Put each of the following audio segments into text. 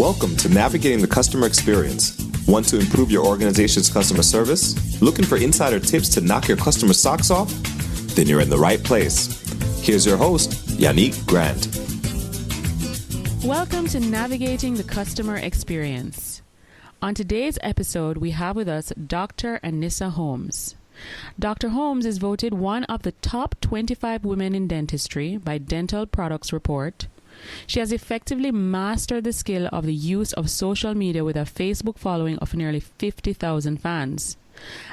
Welcome to Navigating the Customer Experience. Want to improve your organization's customer service? Looking for insider tips to knock your customer socks off? Then you're in the right place. Here's your host, Yannick Grant. Welcome to Navigating the Customer Experience. On today's episode, we have with us Dr. Anissa Holmes. Dr. Holmes is voted one of the top 25 women in dentistry by Dental Products Report. She has effectively mastered the skill of the use of social media with a Facebook following of nearly 50,000 fans.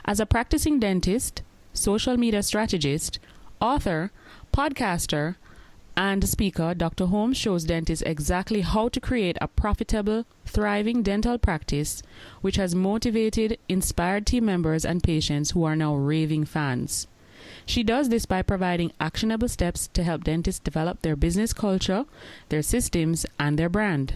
As a practicing dentist, social media strategist, author, podcaster, and speaker, Dr. Holmes shows dentists exactly how to create a profitable, thriving dental practice, which has motivated, inspired team members and patients who are now raving fans. She does this by providing actionable steps to help dentists develop their business culture, their systems, and their brand.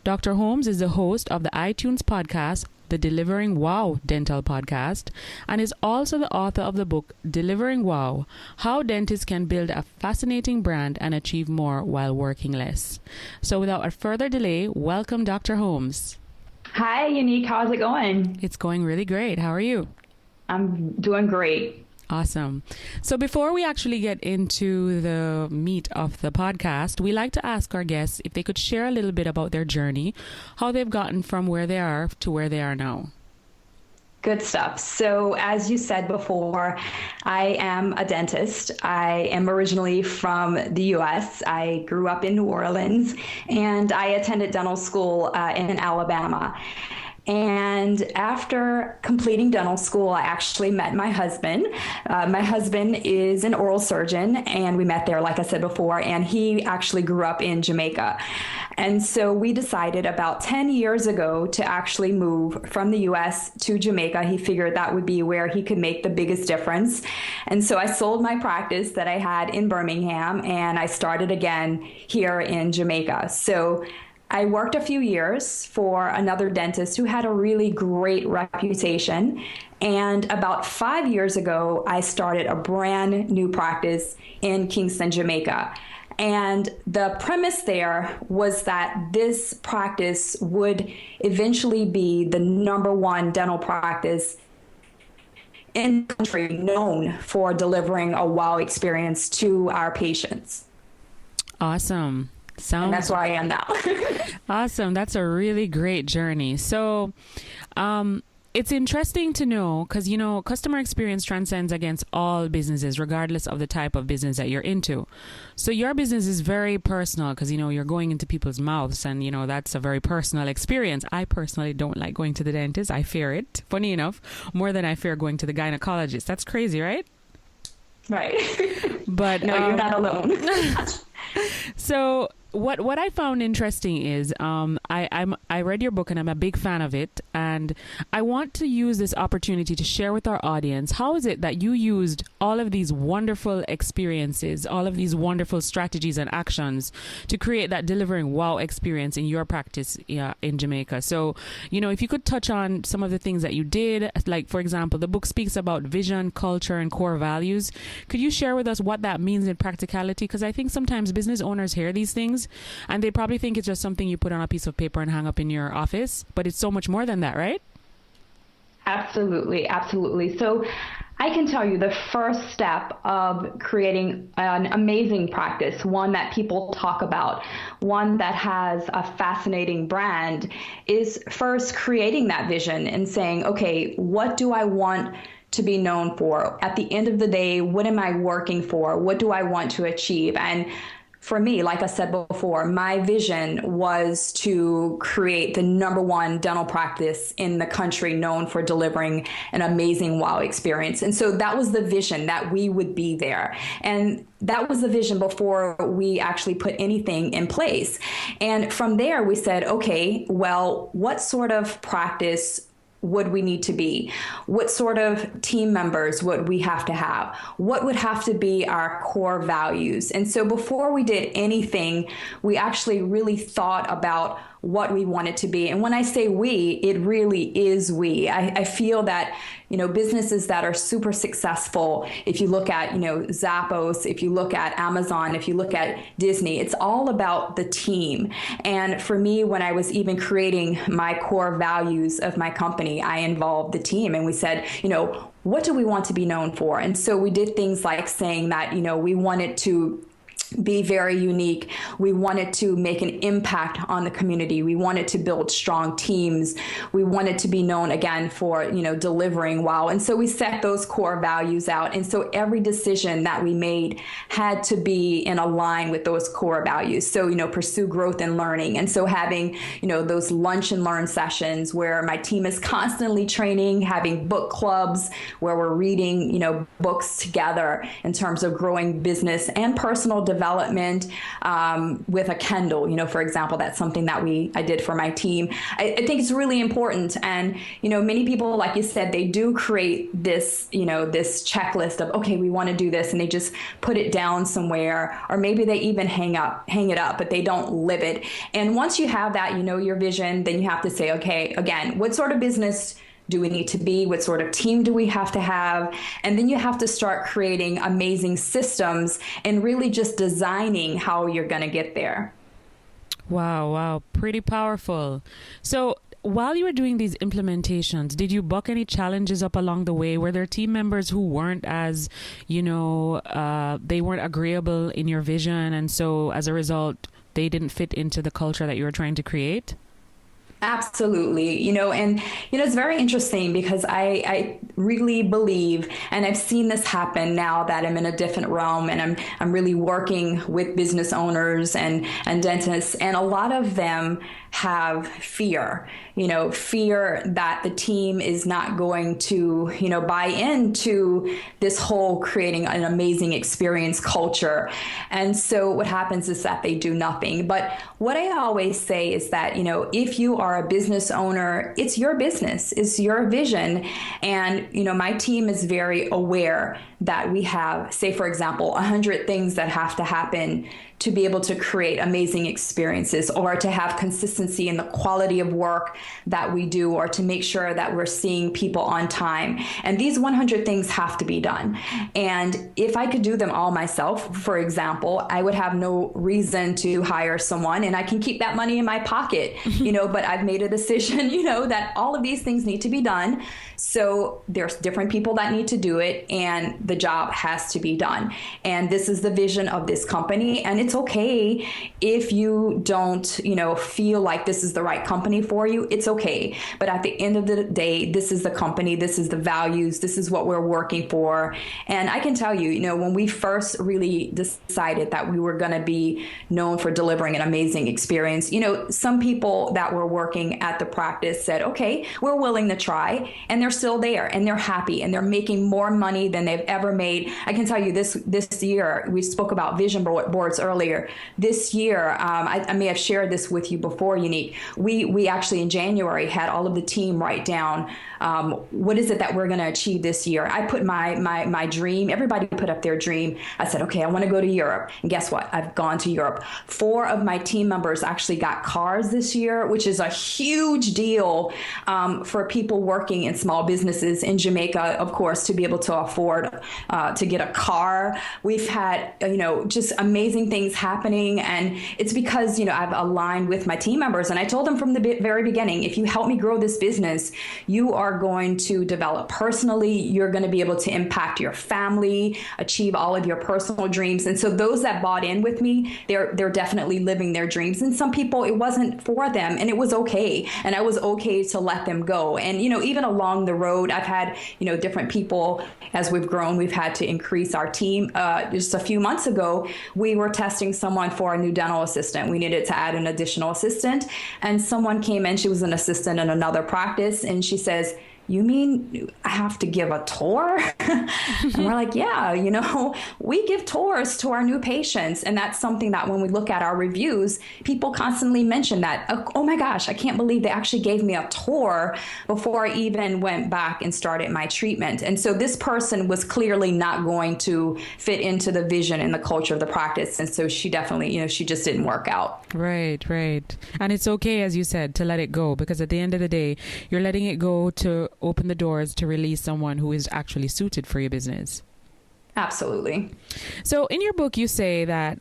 Dr. Holmes is the host of the iTunes podcast, the Delivering Wow Dental Podcast, and is also the author of the book Delivering Wow: How Dentists Can Build a Fascinating Brand and Achieve More While Working Less. So without further delay, welcome Dr. Holmes. Hi, Yannick. How's it going? It's going really great. How are you? I'm doing great. Awesome. So before we actually get into the meat of the podcast, we like to ask our guests if they could share a little bit about their journey, how they've gotten from where they are to where they are now. Good stuff. So as you said before, I am a dentist. I am originally from the U.S. I grew up in New Orleans, and I attended dental school in Alabama. And after completing dental school, I actually met my husband. My husband is an oral surgeon, and we met there, like I said before, and he actually grew up in Jamaica. And so we decided about 10 years ago to actually move from the U.S. to Jamaica. He figured that would be where he could make the biggest difference. And so I sold my practice that I had in Birmingham, and I started again here in Jamaica. So I worked a few years for another dentist who had a really great reputation. And about 5 years ago, I started a brand new practice in Kingston, Jamaica. And the premise there was that this practice would eventually be the #1 dental practice in the country known for delivering a wow experience to our patients. Awesome. And that's where I am now. Awesome. That's a really great journey. So it's interesting to know because, customer experience transcends against all businesses, regardless of the type of business that you're into. So your business is very personal because, you're going into people's mouths and, that's a very personal experience. I personally don't like going to the dentist. I fear it, funny enough, more than I fear going to the gynecologist. That's crazy, right? Right. But no, you're not alone. So what I found interesting is I read your book and I'm a big fan of it, and I want to use this opportunity to share with our audience how is it that you used all of these wonderful experiences, all of these wonderful strategies and actions to create that delivering wow experience in your practice in Jamaica. So if you could touch on some of the things that you did, like for example the book speaks about vision, culture, and core values. Could you share with us what that means in practicality? Because I think sometimes business owners hear these things and they probably think it's just something you put on a piece of paper and hang up in your office, but it's so much more than that, right? Absolutely. Absolutely. So I can tell you the first step of creating an amazing practice, one that people talk about, one that has a fascinating brand, is first creating that vision and saying, okay, what do I want to be known for? At the end of the day, what am I working for? What do I want to achieve? And for me, like I said before, my vision was to create the #1 dental practice in the country known for delivering an amazing wow experience. And so that was the vision, that we would be there. And that was the vision before we actually put anything in place. And from there, we said, okay, well, what sort of practice would we need to be? What sort of team members would we have to have? What would have to be our core values? And so before we did anything, we actually really thought about what we want it to be. And when I say we, it really is we. I feel that, businesses that are super successful, if you look at, Zappos, if you look at Amazon, if you look at Disney, it's all about the team. And for me, when I was even creating my core values of my company, I involved the team and we said, what do we want to be known for? And so we did things like saying that, we wanted to be very unique. We wanted to make an impact on the community. We wanted to build strong teams. We wanted to be known again for, delivering well. And so we set those core values out. And so every decision that we made had to be in a line with those core values. So, pursue growth and learning. And so having, those lunch and learn sessions where my team is constantly training, having book clubs where we're reading, books together in terms of growing business and personal development with a Kindle, for example. That's something that I did for my team. I think it's really important. And, many people, like you said, they do create this, this checklist of, okay, we want to do this. And they just put it down somewhere, or maybe they even hang it up, but they don't live it. And once you have that, your vision, then you have to say, okay, again, what sort of business do we need to be? What sort of team do we have to have? And then you have to start creating amazing systems and really just designing how you're going to get there. Wow. Pretty powerful. So while you were doing these implementations, did you buck any challenges up along the way? Were there team members who weren't as, they weren't agreeable in your vision, and so as a result, they didn't fit into the culture that you were trying to create? Absolutely. And, it's very interesting because I really believe, and I've seen this happen now that I'm in a different realm and I'm really working with business owners and dentists, and a lot of them have fear that the team is not going to, buy into this whole creating an amazing experience culture. And so what happens is that they do nothing. But what I always say is that, if you are a business owner, it's your business, it's your vision. And, my team is very aware that we have, say, for example, 100 things that have to happen to be able to create amazing experiences, or to have consistency in the quality of work that we do, or to make sure that we're seeing people on time. And these 100 things have to be done. And if I could do them all myself, for example, I would have no reason to hire someone, and I can keep that money in my pocket, but I've made a decision, that all of these things need to be done. So there's different people that need to do it, and the job has to be done. And this is the vision of this company. And it's okay if you don't, feel like this is the right company for you. It's okay. But at the end of the day, this is the company, this is the values, this is what we're working for. And I can tell you, when we first really decided that we were going to be known for delivering an amazing experience, some people that were working at the practice said, okay, we're willing to try. And they're still there, and they're happy, and they're making more money than they've ever made. I can tell you this year, we spoke about vision boards earlier. This year, I may have shared this with you before, Unique. We actually in January had all of the team write down what is it that we're going to achieve this year. I put my dream. Everybody put up their dream. I said, okay, I want to go to Europe. And guess what? I've gone to Europe. 4 of my team members actually got cars this year, which is a huge deal for people working in small businesses in Jamaica, of course, to be able to afford to get a car. We've had, just amazing things happening. And it's because, I've aligned with my team members. And I told them from the very beginning, if you help me grow this business, you are going to develop personally. You're going to be able to impact your family, achieve all of your personal dreams. And so those that bought in with me, they're definitely living their dreams. And some people, it wasn't for them, and it was okay. And I was okay to let them go. And, even along the road, I've had, different people. As we've grown, we've had to increase our team. Just a few months ago, we were testing someone for a new dental assistant. We needed to add an additional assistant. And someone came in, she was an assistant in another practice, and she says, you mean I have to give a tour? And we're like, yeah, we give tours to our new patients. And that's something that when we look at our reviews, people constantly mention that, oh my gosh, I can't believe they actually gave me a tour before I even went back and started my treatment. And so this person was clearly not going to fit into the vision and the culture of the practice. And so she definitely, she just didn't work out. Right. And it's okay, as you said, to let it go, because at the end of the day, you're letting it go to open the doors to release someone who is actually suited for your business. Absolutely. So in your book, you say that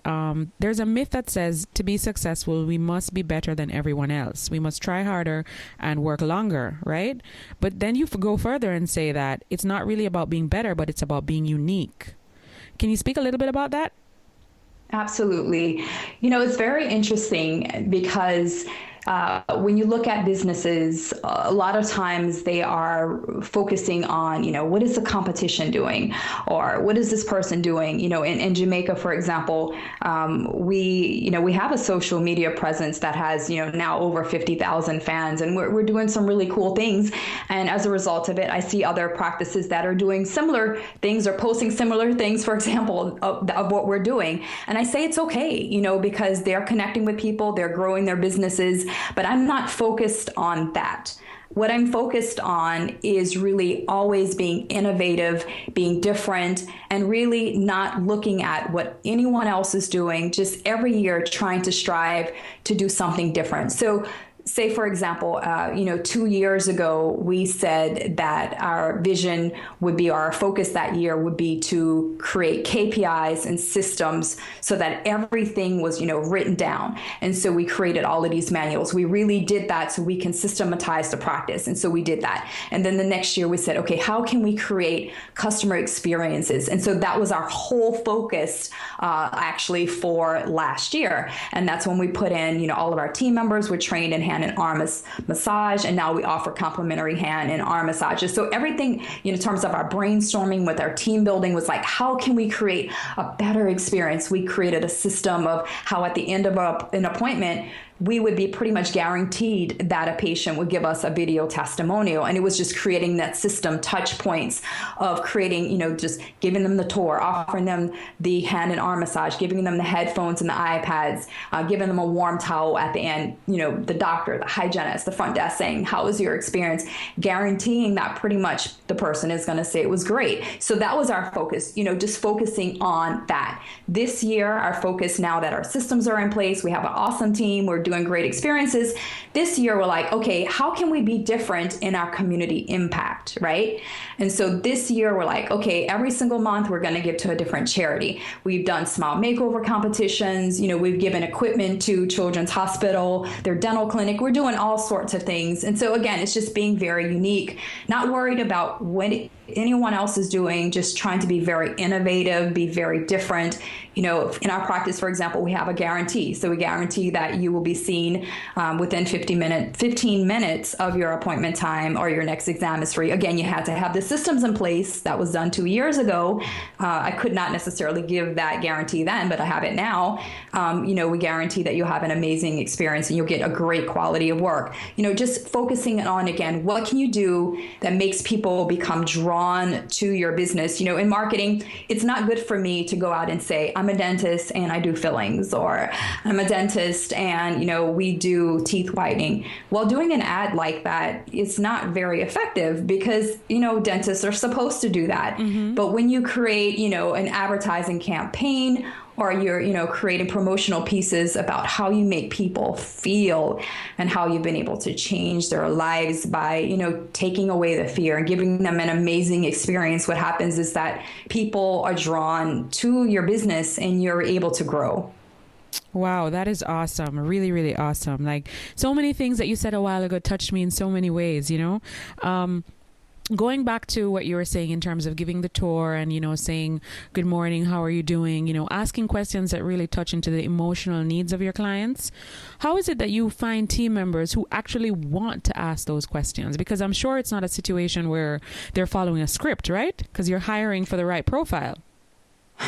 there's a myth that says to be successful, we must be better than everyone else. We must try harder and work longer, right? But then you go further and say that it's not really about being better, but it's about being unique. Can you speak a little bit about that? Absolutely. It's very interesting because when you look at businesses, a lot of times they are focusing on, what is the competition doing, or what is this person doing? In Jamaica, for example, we have a social media presence that has, now over 50,000 fans, and we're doing some really cool things. And as a result of it, I see other practices that are doing similar things or posting similar things, for example, of what we're doing. And I say it's okay, because they're connecting with people, they're growing their businesses. But I'm not focused on that. What I'm focused on is really always being innovative, being different, and really not looking at what anyone else is doing, just every year trying to strive to do something different. So say, for example, 2 years ago, we said that our vision would be, our focus that year would be to create KPIs and systems so that everything was, written down. And so we created all of these manuals. We really did that so we can systematize the practice. And so we did that. And then the next year we said, okay, how can we create customer experiences? And so that was our whole focus actually for last year. And that's when we put in, all of our team members were trained in hand and arm massage, and now we offer complimentary hand and arm massages. So everything, in terms of our brainstorming with our team building was like, how can we create a better experience? We created a system of how at the end of an appointment, we would be pretty much guaranteed that a patient would give us a video testimonial. And it was just creating that system touch points of creating, just giving them the tour, offering them the hand and arm massage, giving them the headphones and the iPads, giving them a warm towel at the end, the doctor, the hygienist, the front desk saying, how was your experience? Guaranteeing that pretty much the person is going to say it was great. So that was our focus, just focusing on that. This year, our focus, now that our systems are in place, we have an awesome team, we're doing great experiences. This year, we're like, okay, how can we be different in our community impact, right? And so this year, we're like, okay, every single month, we're going to give to a different charity. We've done smile makeover competitions. We've given equipment to Children's Hospital, their dental clinic. We're doing all sorts of things. And so again, it's just being very unique, not worried about what anyone else is doing, just trying to be very innovative, be very different. In our practice, for example, we have a guarantee. So we guarantee that you will be seen within 15 minutes of your appointment time, or your next exam is free. Again, you had to have the systems in place. That was done 2 years ago. I could not necessarily give that guarantee then, but I have it now. We guarantee that you'll have an amazing experience and you'll get a great quality of work. Just focusing on, again, what can you do that makes people become drawn to your business? In marketing, it's not good for me to go out and say, I'm a dentist and I do fillings, or I'm a dentist and, we do teeth whitening. Well, doing an ad like that is not very effective because, dentists are supposed to do that. Mm-hmm. But when you create, an advertising campaign, or you're, creating promotional pieces about how you make people feel and how you've been able to change their lives by, taking away the fear and giving them an amazing experience, what happens is that people are drawn to your business and you're able to grow. Wow, that is awesome. Really, really awesome. Like, so many things that you said a while ago touched me in so many ways, Going back to what you were saying in terms of giving the tour and, saying, good morning, how are you doing? Asking questions that really touch into the emotional needs of your clients. How is it that you find team members who actually want to ask those questions? Because I'm sure it's not a situation where they're following a script, right? Because you're hiring for the right profile.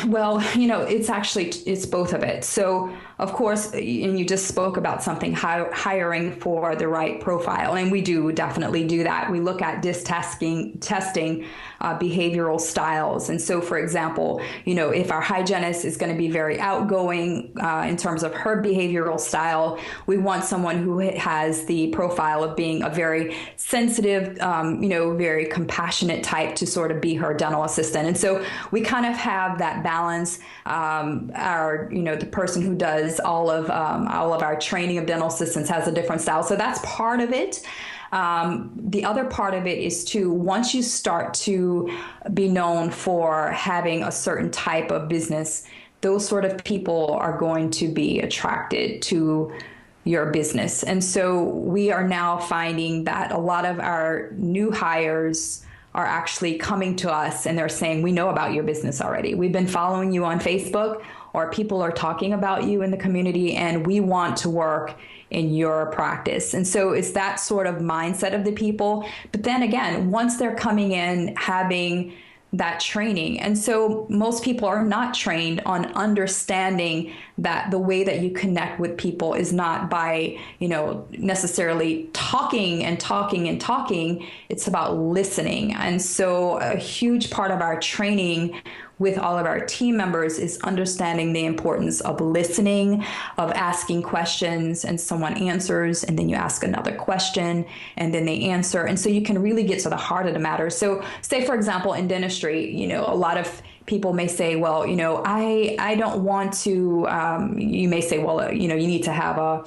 Well, it's both of it. So, of course, and you just spoke about something, hiring for the right profile. And we do definitely do that. We look at testing behavioral styles. And so, for example, if our hygienist is going to be very outgoing in terms of her behavioral style, we want someone who has the profile of being a very sensitive, very compassionate type to sort of be her dental assistant. And so we kind of have that balance. The person who does all of our training of dental assistants has a different style. So that's part of it. The other part of it is too, once you start to be known for having a certain type of business, those sort of people are going to be attracted to your business. And so we are now finding that a lot of our new hires are actually coming to us and they're saying, we know about your business already. We've been following you on Facebook, or people are talking about you in the community, and we want to work in your practice. And so it's that sort of mindset of the people. But then again, once they're coming in, having that training. And so most people are not trained on understanding that the way that you connect with people is not by, necessarily talking and talking and talking. It's about listening. And so a huge part of our training with all of our team members is understanding the importance of listening, of asking questions, and someone answers, and then you ask another question, and then they answer. And so you can really get to the heart of the matter. So say, for example, in dentistry, a lot of people may say, well, I don't want to, you may say, well, you need to have a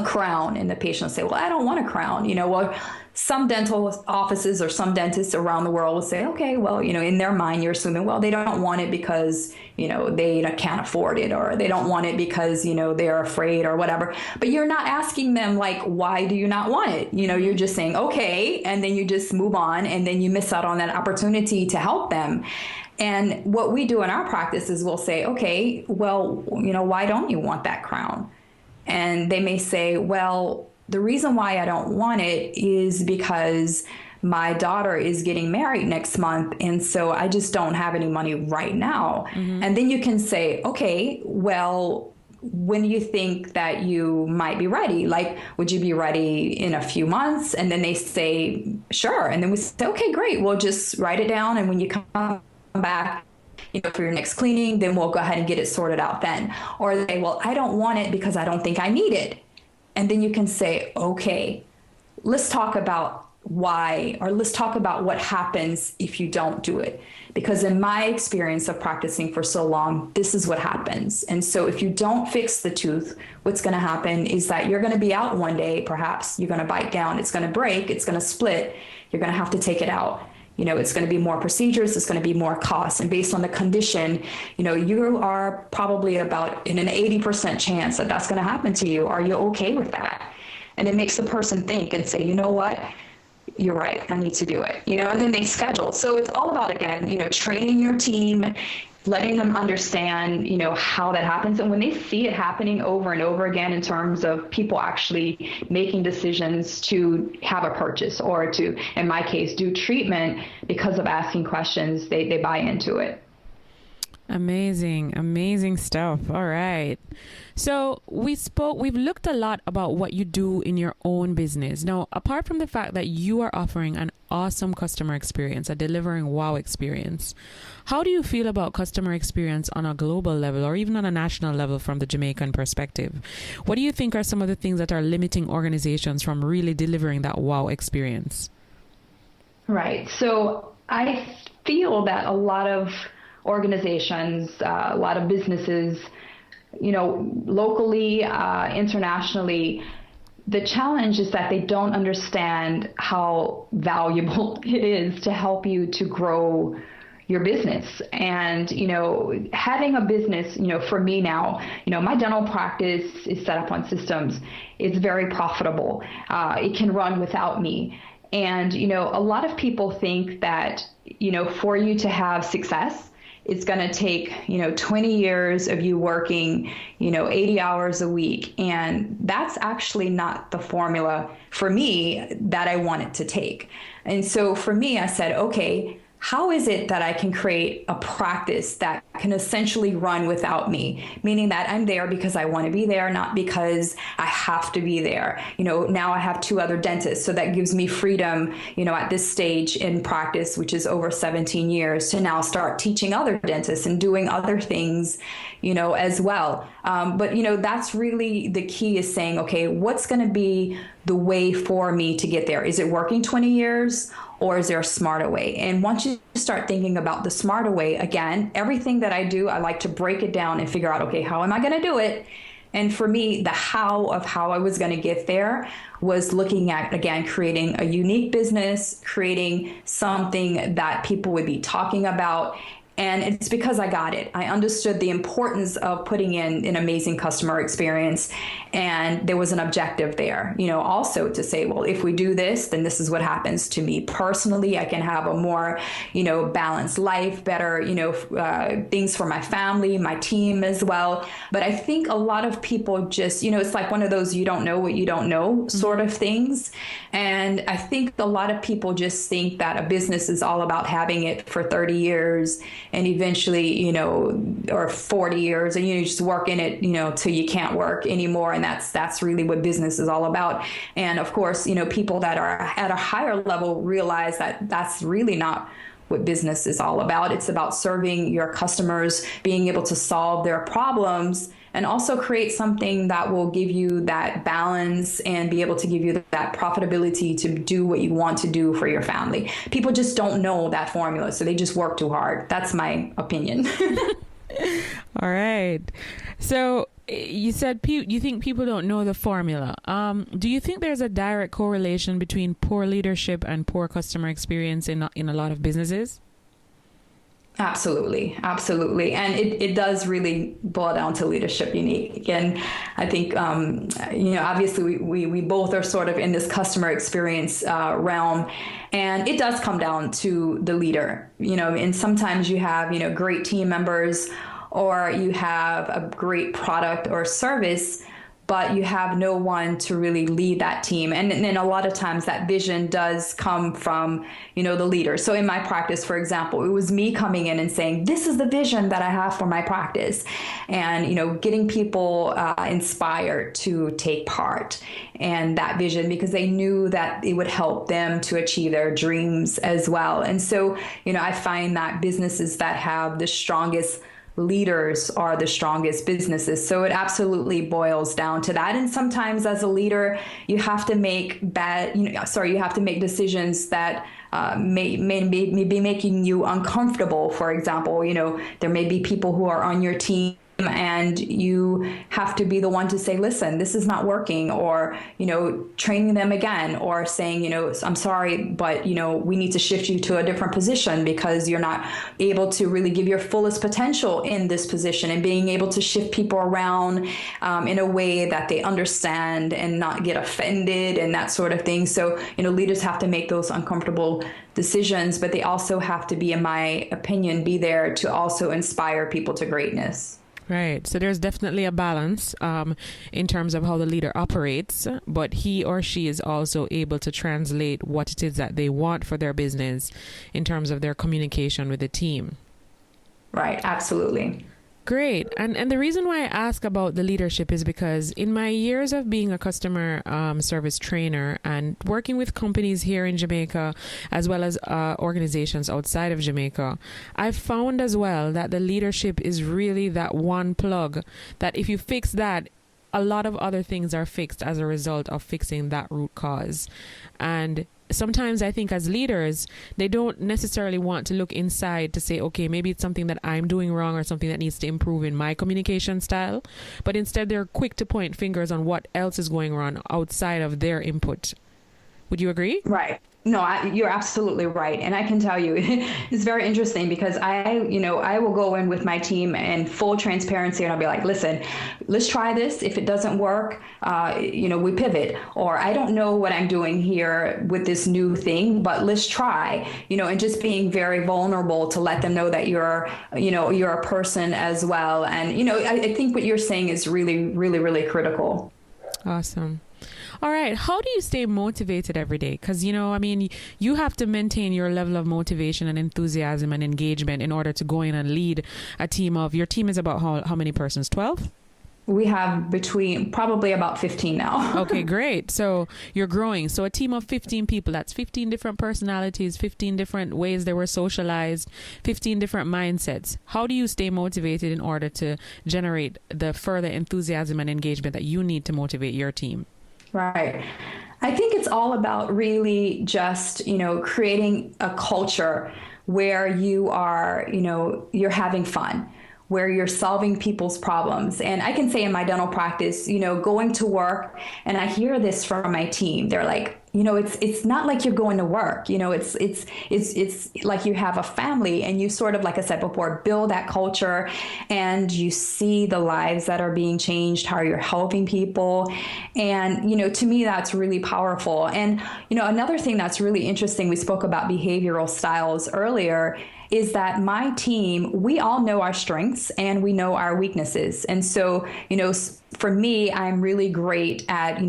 crown. And the patient will say, well, I don't want a crown. Well, some dental offices or some dentists around the world will say, okay, well, in their mind, you're assuming, well, they don't want it because, they can't afford it, or they don't want it because, they're afraid or whatever. But you're not asking them, like, why do you not want it? You're just saying, okay, and then you just move on, and then you miss out on that opportunity to help them. And what we do in our practice is we'll say, okay, well, why don't you want that crown? And they may say, well, the reason why I don't want it is because my daughter is getting married next month, and so I just don't have any money right now. Mm-hmm. And then you can say, okay, well, when do you think that you might be ready? Like, would you be ready in a few months? And then they say, sure. And then we say, okay, great. We'll just write it down. And when you come back, for your next cleaning, then we'll go ahead and get it sorted out then. Or they say, well, I don't want it because I don't think I need it. And then you can say, okay, let's talk about why, or let's talk about what happens if you don't do it. Because in my experience of practicing for so long, this is what happens. And so if you don't fix the tooth, what's going to happen is that you're going to be out one day, perhaps you're going to bite down, it's going to break, it's going to split, you're going to have to take it out. It's going to be more procedures, it's going to be more costs. And based on the condition, you are probably about in an 80% chance that that's going to happen to you. Are you okay with that? And it makes the person think and say, you know what? You're right, I need to do it. And then they schedule. So it's all about, again, training your team, letting them understand, how that happens. And when they see it happening over and over again in terms of people actually making decisions to have a purchase or to, in my case, do treatment because of asking questions, they buy into it. Amazing stuff. All right. So we've looked a lot about what you do in your own business. Now, apart from the fact that you are offering an awesome customer experience, a delivering wow experience, how do you feel about customer experience on a global level or even on a national level from the Jamaican perspective? What do you think are some of the things that are limiting organizations from really delivering that wow experience? Right. So I feel that a lot of organizations, a lot of businesses, locally, internationally, the challenge is that they don't understand how valuable it is to help you to grow your business. And, having a business, for me now, my dental practice is set up on systems. It's very profitable. It can run without me. And, a lot of people think that, for you to have success, it's going to take, 20 years of you working, 80 hours a week. And that's actually not the formula for me that I want it to take. And so for me, I said, okay, how is it that I can create a practice that can essentially run without me? Meaning that I'm there because I want to be there, not because I have to be there. Now I have 2 other dentists, so that gives me freedom, at this stage in practice, which is over 17 years, to now start teaching other dentists and doing other things, as well. But that's really the key, is saying, okay, what's going to be the way for me to get there? Is it working 20 years? Or is there a smarter way? And once you start thinking about the smarter way, again, everything that I do, I like to break it down and figure out, okay, how am I going to do it? And for me, the how of how I was going to get there was looking at, again, creating a unique business, creating something that people would be talking about. And it's because I got it. I understood the importance of putting in an amazing customer experience. And there was an objective there, also to say, well, if we do this, then this is what happens to me personally. I can have a more, balanced life, better, things for my family, my team as well. But I think a lot of people just, it's like one of those you don't know what you don't know sort of things. And I think a lot of people just think that a business is all about having it for 30 years. And eventually, or 40 years, and you just work in it, till you can't work anymore. And that's really what business is all about. And of course, people that are at a higher level realize that that's really not what business is all about. It's about serving your customers, being able to solve their problems, and also create something that will give you that balance and be able to give you that profitability to do what you want to do for your family. People just don't know that formula, so they just work too hard. That's my opinion. All right. So you said you think people don't know the formula. Do you think there's a direct correlation between poor leadership and poor customer experience in a lot of businesses? Absolutely. And it does really boil down to leadership, Unique. And I think, obviously we both are sort of in this customer experience realm, and it does come down to the leader, and sometimes you have, great team members, or you have a great product or service, but you have no one to really lead that team. And then a lot of times that vision does come from, the leader. So in my practice, for example, it was me coming in and saying, this is the vision that I have for my practice. And, getting people inspired to take part in that vision, because they knew that it would help them to achieve their dreams as well. And so, I find that businesses that have the strongest leaders are the strongest businesses. So it absolutely boils down to that. And sometimes as a leader, you have to make decisions that may be making you uncomfortable. For example, there may be people who are on your team, and you have to be the one to say, listen, this is not working, or, training them again, or saying, I'm sorry, but, we need to shift you to a different position because you're not able to really give your fullest potential in this position, and being able to shift people around in a way that they understand and not get offended and that sort of thing. So, leaders have to make those uncomfortable decisions, but they also have to be, in my opinion, be there to also inspire people to greatness. Right. So there's definitely a balance in terms of how the leader operates, but he or she is also able to translate what it is that they want for their business in terms of their communication with the team. Right. Absolutely. Great. And the reason why I ask about the leadership is because in my years of being a customer service trainer and working with companies here in Jamaica, as well as organizations outside of Jamaica, I've found as well that the leadership is really that one plug that if you fix that, a lot of other things are fixed as a result of fixing that root cause. And sometimes I think as leaders, they don't necessarily want to look inside to say, okay, maybe it's something that I'm doing wrong or something that needs to improve in my communication style. But instead, they're quick to point fingers on what else is going on outside of their input. Would you agree? Right. No, you're absolutely right. And I can tell you, it's very interesting because I will go in with my team in full transparency, and I'll be like, listen, let's try this. If it doesn't work, we pivot, or I don't know what I'm doing here with this new thing, but let's try, and just being very vulnerable to let them know that you're a person as well. And, I think what you're saying is really, really, really critical. Awesome. All right. How do you stay motivated every day? Because, I mean, you have to maintain your level of motivation and enthusiasm and engagement in order to go in and lead a team of, your team is about how many persons? 12? We have probably about 15 now. Okay, great. So you're growing. So a team of 15 people, that's 15 different personalities, 15 different ways they were socialized, 15 different mindsets. How do you stay motivated in order to generate the further enthusiasm and engagement that you need to motivate your team? Right. I think it's all about really just, creating a culture where you are, you're having fun, where you're solving people's problems. And I can say in my dental practice, going to work, and I hear this from my team, they're like, it's not like you're going to work, it's like you have a family, and you sort of, like I said before, build that culture, and you see the lives that are being changed, how you're helping people. And, to me, that's really powerful. And, another thing that's really interesting, we spoke about behavioral styles earlier, is that my team, we all know our strengths and we know our weaknesses. And so, for me, I'm really great at,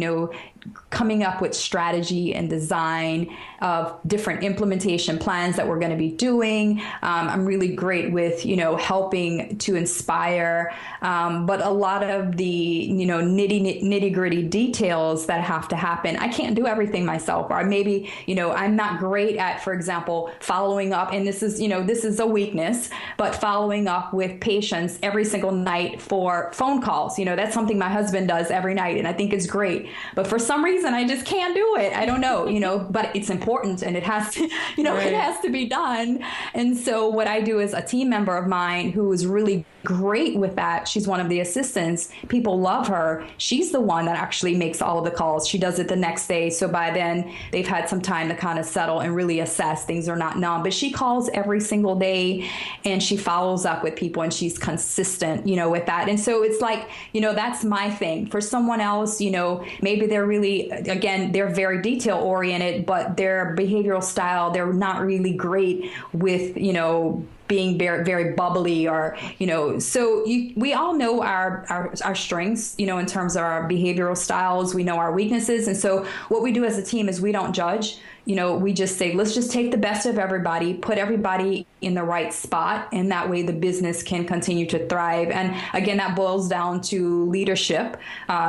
coming up with strategy and design of different implementation plans that we're going to be doing. I'm really great with, helping to inspire, but a lot of the, nitty gritty details that have to happen, I can't do everything myself. Or maybe, I'm not great at, for example, following up. And this is a weakness, but following up with patients every single night for phone calls. That's something my husband does every night, and I think it's great. But for some reason, I just can't do it. I don't know, but it's important, and it has to, right. It has to be done. And so what I do is, a team member of mine who is really great with that, she's one of the assistants, people love her. She's the one that actually makes all of the calls. She does it the next day. So by then they've had some time to kind of settle and really assess. Things are not numb, but she calls every single day, and she follows up with people, and she's consistent, with that. And so it's like, that's my thing. For someone else, maybe they're really, again, they're very detail oriented, but their behavioral style, they're not really great with, being very, very bubbly, or, so we all know our strengths, in terms of our behavioral styles. We know our weaknesses. And so what we do as a team is we don't judge. We just say, let's just take the best of everybody, put everybody in the right spot, and that way the business can continue to thrive. And again, that boils down to leadership,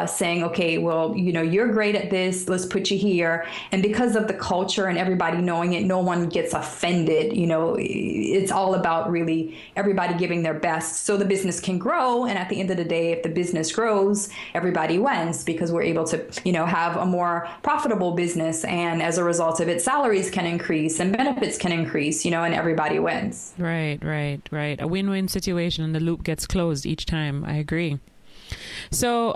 saying, okay, well, you're great at this, let's put you here. And because of the culture and everybody knowing it, no one gets offended. It's all about really everybody giving their best so the business can grow. And at the end of the day, if the business grows, everybody wins, because we're able to, have a more profitable business. And as a result of it, salaries can increase and benefits can increase, and everybody wins. Right. A win-win situation, and the loop gets closed each time. I agree. So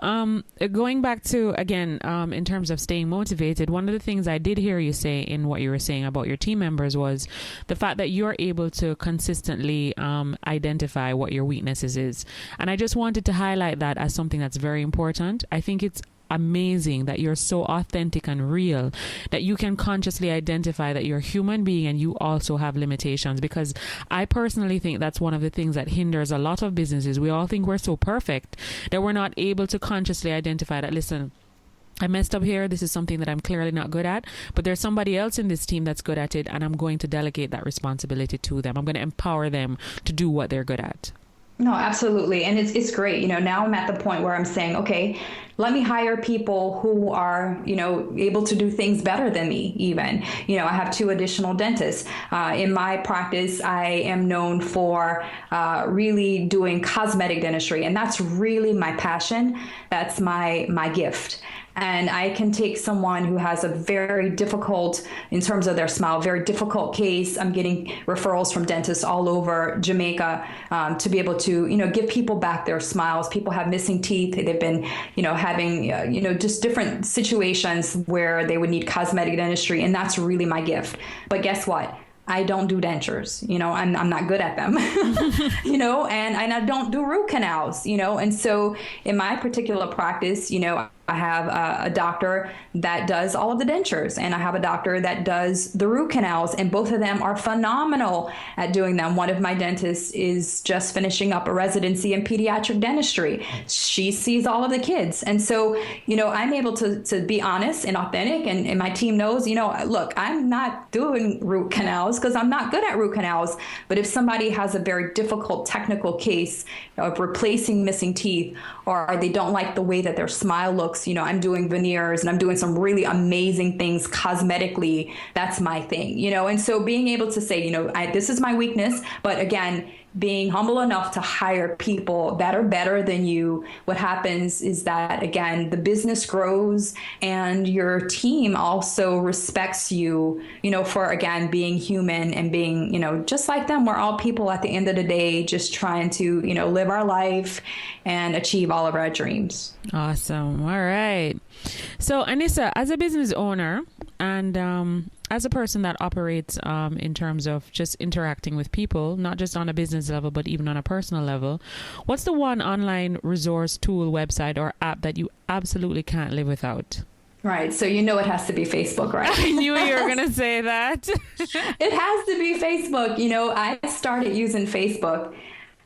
going back to, again, in terms of staying motivated, one of the things I did hear you say in what you were saying about your team members was the fact that you're able to consistently identify what your weaknesses is. And I just wanted to highlight that as something that's very important. I think it's amazing that you're so authentic and real, that you can consciously identify that you're a human being and you also have limitations, because I personally think that's one of the things that hinders a lot of businesses. We all think we're so perfect that we're not able to consciously identify that, listen, I messed up here. This is something that I'm clearly not good at, but there's somebody else in this team that's good at it, and I'm going to delegate that responsibility to them. I'm going to empower them to do what they're good at. No, absolutely. And it's great. Now I'm at the point where I'm saying, okay, let me hire people who are, able to do things better than me even. I have 2 additional dentists. In my practice, I am known for really doing cosmetic dentistry. And that's really my passion. That's my gift. And I can take someone who has a very difficult, in terms of their smile, very difficult case. I'm getting referrals from dentists all over Jamaica to be able to, give people back their smiles. People have missing teeth. They've been, having, just different situations where they would need cosmetic dentistry. And that's really my gift. But guess what? I don't do dentures, I'm not good at them, and I don't do root canals, and so in my particular practice, I have a doctor that does all of the dentures, and I have a doctor that does the root canals, and both of them are phenomenal at doing them. One of my dentists is just finishing up a residency in pediatric dentistry. She sees all of the kids. And so, I'm able to be honest and authentic, and my team knows, look, I'm not doing root canals because I'm not good at root canals. But if somebody has a very difficult technical case of replacing missing teeth, or they don't like the way that their smile looks, I'm doing veneers and I'm doing some really amazing things cosmetically. That's my thing, and so being able to say, this is my weakness, but again, being humble enough to hire people that are better than you. What happens is that, again, the business grows and your team also respects you, for, again, being human and being, just like them. We're all people at the end of the day, just trying to, live our life and achieve all of our dreams. Awesome. All right. So, Anissa, as a business owner and as a person that operates in terms of just interacting with people, not just on a business level, but even on a personal level, what's the one online resource, tool, website, or app that you absolutely can't live without? Right. So it has to be Facebook, right? I knew you were going to say that. It has to be Facebook. I started using Facebook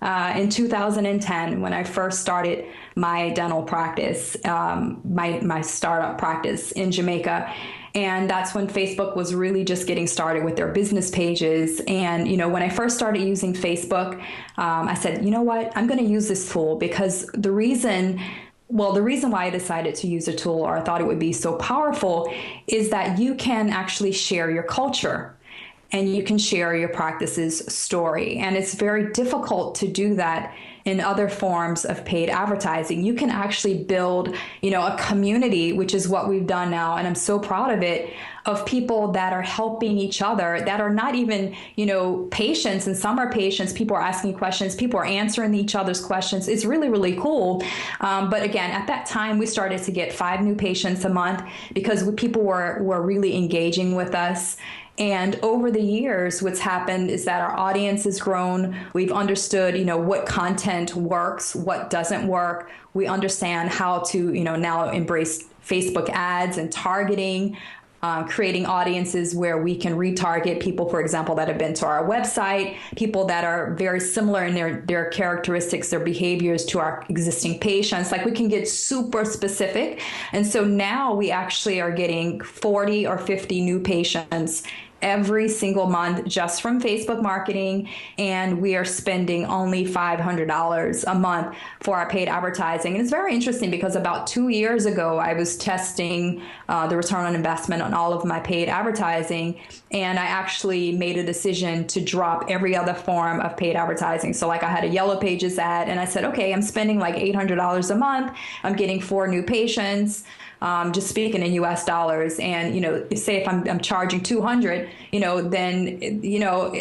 in 2010 when I first started my dental practice, my startup practice in Jamaica. And that's when Facebook was really just getting started with their business pages. And, when I first started using Facebook, I said, you know what, I'm going to use this tool because the reason why I decided to use a tool, or I thought it would be so powerful, is that you can actually share your culture and you can share your practice's story. And it's very difficult to do that in other forms of paid advertising. You can actually build, a community, which is what we've done now. And I'm so proud of it, of people that are helping each other, that are not even, patients. And some are patients. People are asking questions. People are answering each other's questions. It's really, really cool. But again, at that time, we started to get 5 new patients a month because people were really engaging with us. And over the years, what's happened is that our audience has grown. We've understood, what content works, what doesn't work. We understand how to, now embrace Facebook ads and targeting, creating audiences where we can retarget people, for example, that have been to our website, people that are very similar in their characteristics, their behaviors to our existing patients. Like, we can get super specific. And so now we actually are getting 40 or 50 new patients every single month just from Facebook marketing, and we are spending only $500 a month for our paid advertising. And it's very interesting because about 2 years ago, I was testing the return on investment on all of my paid advertising, and I actually made a decision to drop every other form of paid advertising. So like, I had a Yellow Pages ad, and I said, okay, I'm spending like $800 a month. I'm getting 4 new patients. Just speaking in US dollars. And, say if I'm charging 200, then,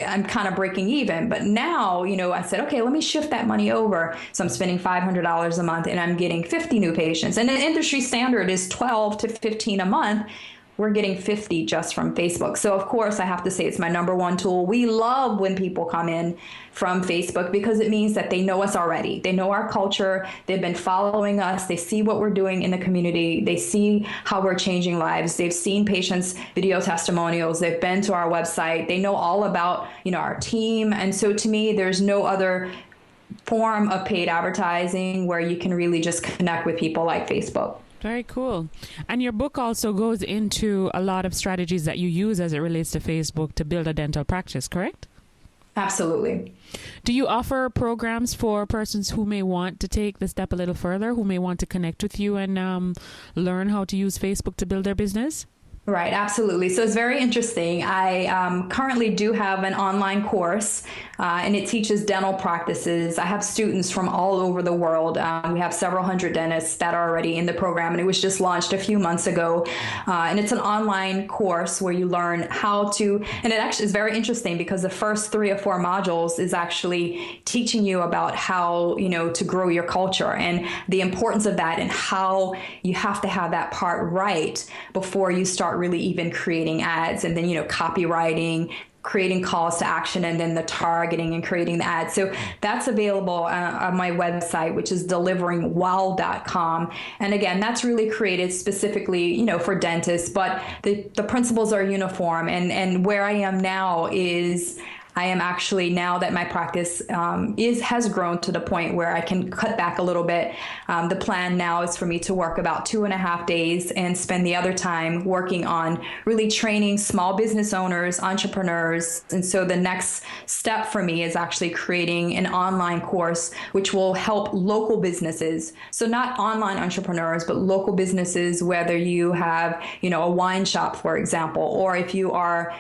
I'm kind of breaking even. But now, I said, okay, let me shift that money over. So I'm spending $500 a month and I'm getting 50 new patients. And the industry standard is 12 to 15 a month. We're getting 50 just from Facebook. So of course, I have to say it's my number one tool. We love when people come in from Facebook because it means that they know us already. They know our culture. They've been following us. They see what we're doing in the community. They see how we're changing lives. They've seen patients' video testimonials. They've been to our website. They know all about, our team. And so to me, there's no other form of paid advertising where you can really just connect with people like Facebook. Very cool. And your book also goes into a lot of strategies that you use as it relates to Facebook to build a dental practice, correct? Absolutely. Do you offer programs for persons who may want to take the step a little further, who may want to connect with you and learn how to use Facebook to build their business? Right, absolutely. So it's very interesting. I currently do have an online course, and it teaches dental practices. I have students from all over the world. We have several hundred dentists that are already in the program, and it was just launched a few months ago. And it's an online course where you learn how to, and it actually is very interesting because the first 3 or 4 modules is actually teaching you about how, to grow your culture and the importance of that and how you have to have that part right before you start really even creating ads, and then, copywriting, creating calls to action and then the targeting and creating the ads. So that's available on my website, which is deliveringwow.com. And again, that's really created specifically, for dentists, but the principles are uniform. And where I am now is I am actually, now that my practice has grown to the point where I can cut back a little bit, the plan now is for me to work about 2.5 days and spend the other time working on really training small business owners, entrepreneurs. And so the next step for me is actually creating an online course which will help local businesses. So not online entrepreneurs, but local businesses, whether you have, a wine shop, for example, or if you are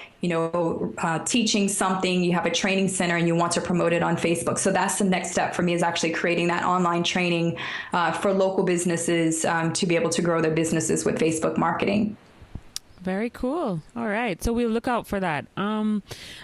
teaching something, you have a training center and you want to promote it on Facebook. So that's the next step for me, is actually creating that online training for local businesses to be able to grow their businesses with Facebook marketing. Very cool. All right. So we'll look out for that.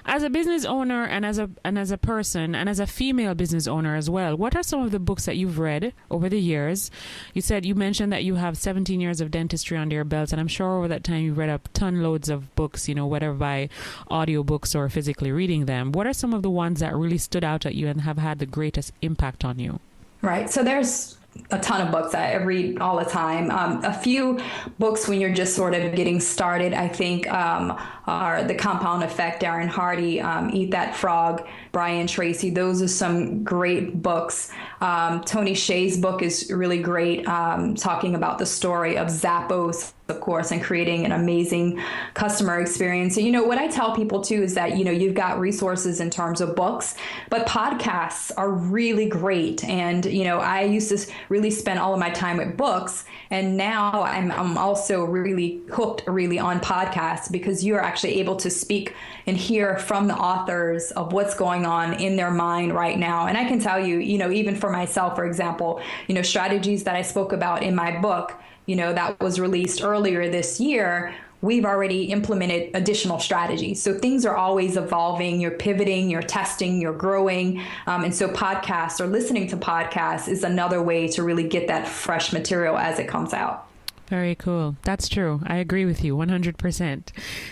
As a business owner and as a person and as a female business owner as well, what are some of the books that you've read over the years? You mentioned that you have 17 years of dentistry under your belt, and I'm sure over that time you've read loads of books, whether by audiobooks or physically reading them. What are some of the ones that really stood out at you and have had the greatest impact on you? Right. So there's a ton of books I read all the time. A few books when you're just sort of getting started, I think, are The Compound Effect, Darren Hardy, Eat That Frog, Brian Tracy. Those are some great books. Tony Hsieh's book is really great, talking about the story of Zappos, of course, and creating an amazing customer experience. So, what I tell people too is that, you've got resources in terms of books, but podcasts are really great. And, I used to really spend all of my time with books. And now I'm also really hooked really on podcasts, because you are actually able to speak and hear from the authors of what's going on in their mind right now. And I can tell you, even for myself, for example, strategies that I spoke about in my book, that was released earlier this year, we've already implemented additional strategies. So things are always evolving. You're pivoting, you're testing, you're growing. And so podcasts or listening to podcasts is another way to really get that fresh material as it comes out. Very cool. That's true. I agree with you 100%.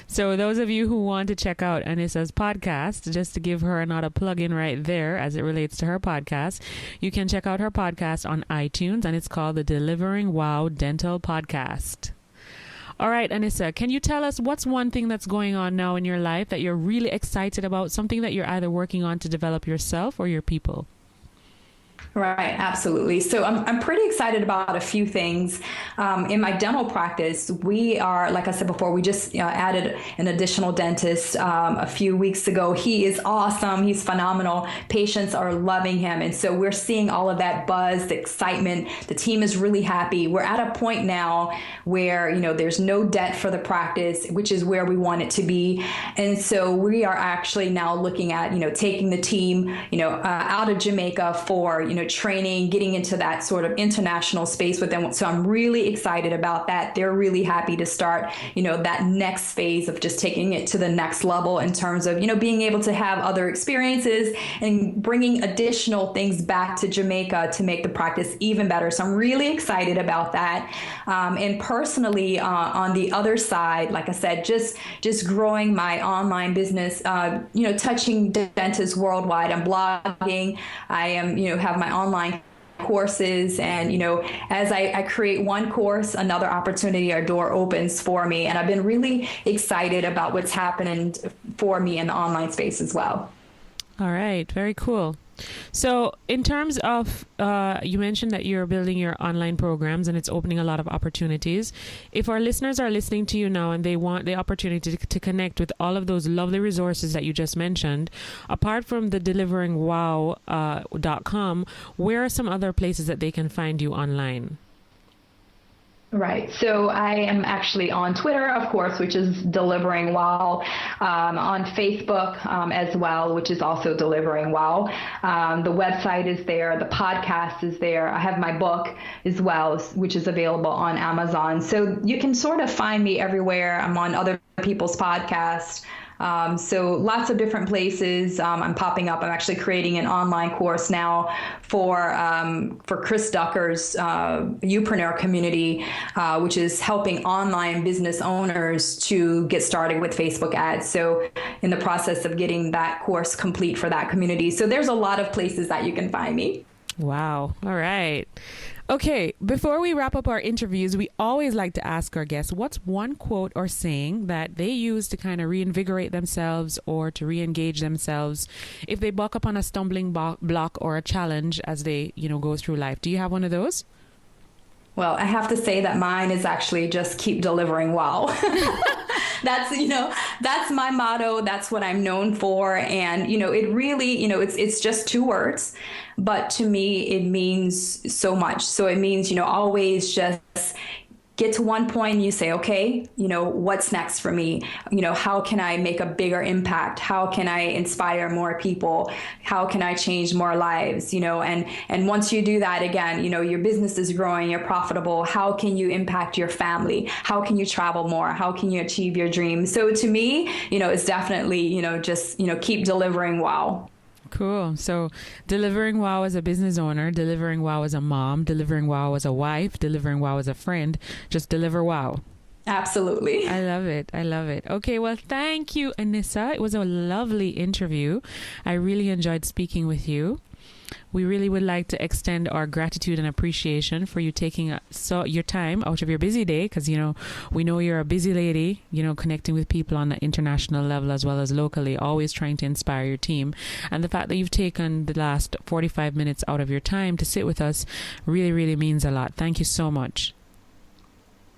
So those of you who want to check out Anissa's podcast, just to give her another plug-in right there as it relates to her podcast, you can check out her podcast on iTunes, and it's called the Delivering Wow Dental Podcast. All right, Anissa, can you tell us what's one thing that's going on now in your life that you're really excited about, something that you're either working on to develop yourself or your people? Right, absolutely. So I'm pretty excited about a few things. In my dental practice, we are, like I said before, we just added an additional dentist a few weeks ago. He is awesome. He's phenomenal. Patients are loving him. And so we're seeing all of that buzz, the excitement. The team is really happy. We're at a point now where, there's no debt for the practice, which is where we want it to be. And so we are actually now looking at, taking the team, out of Jamaica for, training, getting into that sort of international space with them. So I'm really excited about that. They're really happy to start, that next phase of just taking it to the next level in terms of, being able to have other experiences and bringing additional things back to Jamaica to make the practice even better. So I'm really excited about that. And personally, on the other side, like I said, just growing my online business, touching dentists worldwide. I'm blogging. I am, have my online courses, and as I create one course, another opportunity or door opens for me, and I've been really excited about what's happening for me in the online space as well. All right, very cool. So in terms of, you mentioned that you're building your online programs and it's opening a lot of opportunities. If our listeners are listening to you now and they want the opportunity to connect with all of those lovely resources that you just mentioned, apart from the deliveringwow.com, where are some other places that they can find you online? Right. So I am actually on Twitter, of course, which is Delivering Wow, on Facebook as well, which is also Delivering Wow. The website is there. The podcast is there. I have my book as well, which is available on Amazon. So you can sort of find me everywhere. I'm on other people's podcasts. So lots of different places I'm popping up. I'm actually creating an online course now for Chris Ducker's Upreneur community, which is helping online business owners to get started with Facebook ads. So in the process of getting that course complete for that community. So there's a lot of places that you can find me. Wow. All right. Okay, before we wrap up our interviews, we always like to ask our guests what's one quote or saying that they use to kind of reinvigorate themselves or to re-engage themselves if they buck up on a stumbling block or a challenge as they, go through life. Do you have one of those? Well, I have to say that mine is actually just keep delivering well. That's my motto. That's what I'm known for. And, it really, it's just 2 words, but to me, it means so much. So it means, always just get to one point and you say, okay, what's next for me? How can I make a bigger impact? How can I inspire more people? How can I change more lives? And once you do that, again, your business is growing, you're profitable. How can you impact your family? How can you travel more? How can you achieve your dreams? So to me, it's definitely, just, keep delivering wow. Cool. So delivering wow as a business owner, delivering wow as a mom, delivering wow as a wife, delivering wow as a friend, just deliver wow. Absolutely. I love it. I love it. Okay. Well, thank you, Anissa. It was a lovely interview. I really enjoyed speaking with you. We really would like to extend our gratitude and appreciation for you taking your time out of your busy day because, we know you're a busy lady, connecting with people on the international level as well as locally, always trying to inspire your team. And the fact that you've taken the last 45 minutes out of your time to sit with us really, really means a lot. Thank you so much.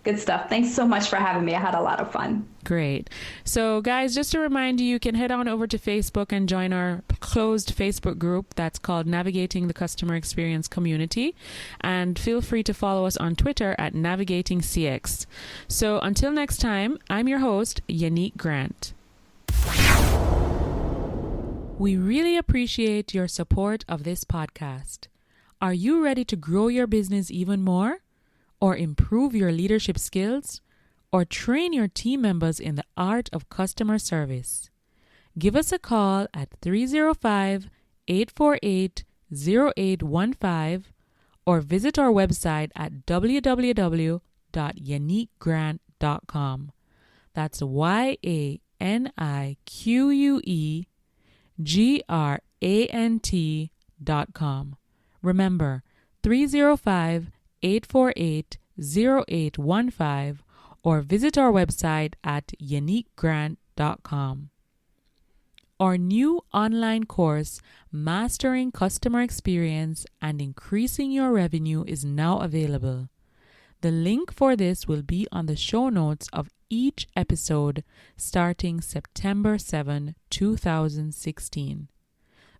Good stuff. Thanks so much for having me. I had a lot of fun. Great. So guys, just to remind you, you can head on over to Facebook and join our closed Facebook group that's called Navigating the Customer Experience Community. And feel free to follow us on Twitter at NavigatingCX. So until next time, I'm your host, Yannick Grant. We really appreciate your support of this podcast. Are you ready to grow your business even more? Or improve your leadership skills, or train your team members in the art of customer service? Give us a call at 305-848-0815 or visit our website at www.yannickgrant.com. That's YANIQUEGRANT.com. Remember, 305-848-0815 or visit our website at yannickgrant.com. Our new online course, Mastering Customer Experience and Increasing Your Revenue, is now available. The link for this will be on the show notes of each episode starting September 7, 2016.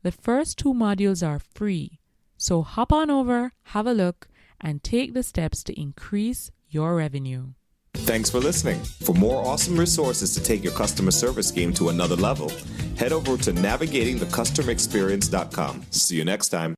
The first 2 modules are free, so hop on over, have a look, and take the steps to increase your revenue. Thanks for listening. For more awesome resources to take your customer service game to another level, head over to navigatingthecustomerexperience.com. See you next time.